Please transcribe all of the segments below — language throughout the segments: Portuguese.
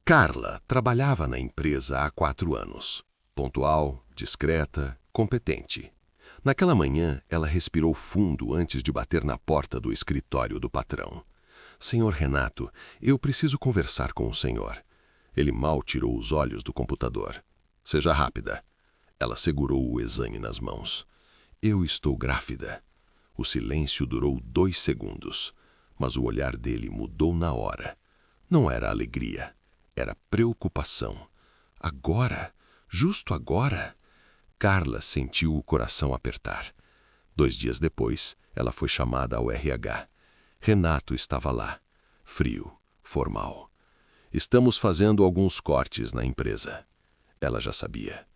Carla trabalhava na empresa há 4 anos. Pontual, discreta, competente. Naquela manhã, ela respirou fundo antes de bater na porta do escritório do patrão. "Senhor Renato, eu preciso conversar com o senhor." Ele mal tirou os olhos do computador. "Seja rápida." Ela segurou o exame nas mãos. "Eu estou grávida." O silêncio durou 2 segundos, mas o olhar dele mudou na hora. Não era alegria, era preocupação. Agora? Justo agora? Carla sentiu o coração apertar. 2 dias depois, ela foi chamada ao RH. Renato estava lá, frio, formal. "Estamos fazendo alguns cortes na empresa." Ela já sabia.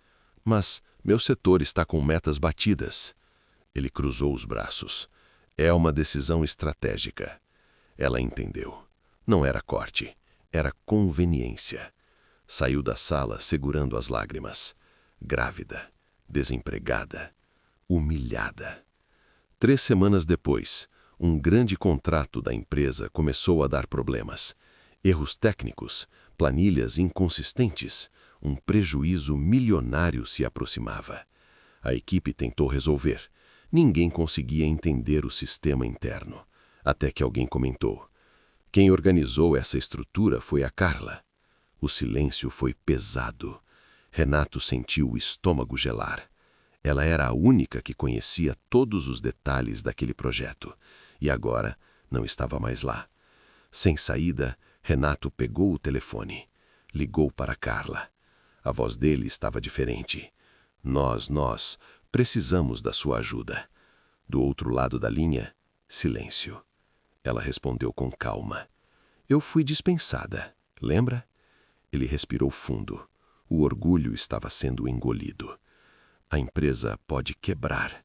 "Mas meu setor está com metas batidas." Ele cruzou os braços. "É uma decisão estratégica." Ela entendeu. Não era corte, era conveniência. Saiu da sala segurando as lágrimas. Grávida, desempregada, humilhada. 3 semanas depois, um grande contrato da empresa começou a dar problemas. Erros técnicos, planilhas inconsistentes, um prejuízo milionário se aproximava. A equipe tentou resolver. Ninguém conseguia entender o sistema interno. Até que alguém comentou: "Quem organizou essa estrutura foi a Carla." O silêncio foi pesado. Renato sentiu o estômago gelar. Ela era a única que conhecia todos os detalhes daquele projeto. E agora não estava mais lá. Sem saída, Renato pegou o telefone. Ligou para Carla. A voz dele estava diferente. Nós precisamos da sua ajuda." Do outro lado da linha, silêncio. Ela respondeu com calma: "Eu fui dispensada, lembra?" Ele respirou fundo. O orgulho estava sendo engolido. "A empresa pode quebrar."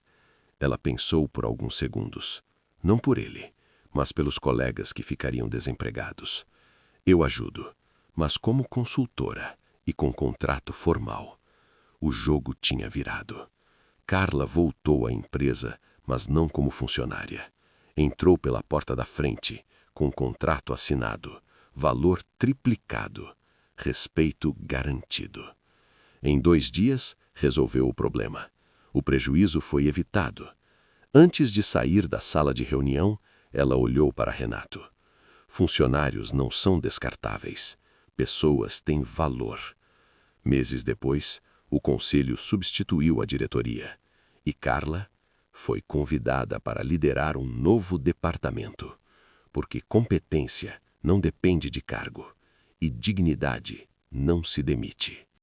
Ela pensou por alguns segundos. Não por ele, mas pelos colegas que ficariam desempregados. "Eu ajudo, mas como consultora e com contrato formal." O jogo tinha virado. Carla voltou à empresa, mas não como funcionária. Entrou pela porta da frente, com contrato assinado, valor triplicado, respeito garantido. Em 2 dias, resolveu o problema. O prejuízo foi evitado. Antes de sair da sala de reunião, ela olhou para Renato. "Funcionários não são descartáveis. Pessoas têm valor." Meses depois, o conselho substituiu a diretoria. E Carla foi convidada para liderar um novo departamento. Porque competência não depende de cargo e dignidade não se demite.